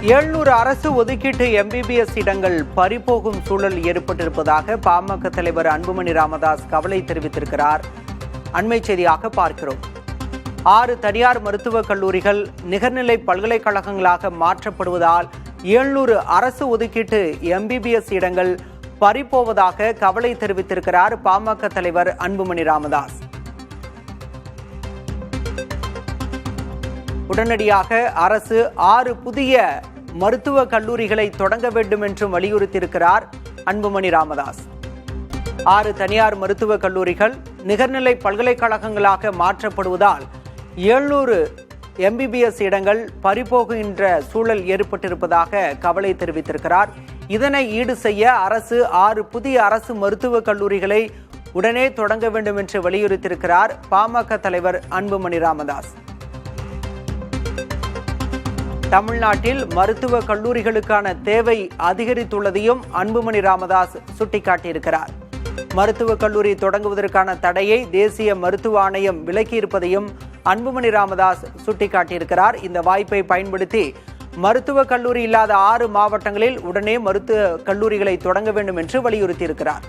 700 அரசு ஒதுக்கீட்டு எம்பிபிஎஸ் இடங்கள் பறிபோகும் சூழல் ஏற்பட்டிருப்பதாக பாமக தலைவர் அன்புமணி ராமதாஸ் கவலை தெரிவித்திருக்கிறார். அண்மை செய்தியாக பார்க்கிறோம். 6 தனியார் மருத்துவக் கல்லூரிகள் நிகர்நிலை பல்கலைக்கழகங்களாக மாற்றப்படுவதால் 700 அரசு ஒதுக்கீட்டு எம்பிபிஎஸ் இடங்கள் பறிபோவதாக கவலை தெரிவித்திருக்கிறார் பாமக தலைவர் அன்புமணி ராமதாஸ். உடனடியாக அரசு 6 புதிய மருத்துவக் கல்லூரிகளை தொடங்க வேண்டும் என்றும் வலியுறுத்தியிருக்கிறார் அன்புமணி ராமதாஸ். 6 தனியார் மருத்துவக் கல்லூரிகள் நிகர்நிலை பல்கலைக்கழகங்களாக மாற்றப்படுவதால் 700 எம்பிபிஎஸ் இடங்கள் பறிபோகின்ற சூழல் ஏற்பட்டிருப்பதாக கவலை தெரிவித்திருக்கிறார். இதனை ஈடு செய்ய அரசு 6 புதிய அரசு மருத்துவக் கல்லூரிகளை உடனே தொடங்க வேண்டும் என்று வலியுறுத்தியிருக்கிறார் பாமக தலைவர் அன்புமணி ராமதாஸ். தமிழ்நாட்டில் மருத்துவக் கல்லூரிகளுக்கான தேவை அதிகரித்துள்ளதையும் அன்புமணி ராமதாஸ் சுட்டிக்காட்டியிருக்கிறார். மருத்துவக் கல்லூரி தொடங்குவதற்கான தடையை தேசிய மருத்துவ ஆணையம் விலக்கியிருப்பதையும் அன்புமணி ராமதாஸ் சுட்டிக்காட்டியிருக்கிறார். இந்த வாய்ப்பை பயன்படுத்தி மருத்துவக் கல்லூரி இல்லாத 6 மாவட்டங்களில் உடனே மருத்துவக் கல்லூரிகளை தொடங்க வேண்டும் என்று வலியுறுத்தியிருக்கிறார்.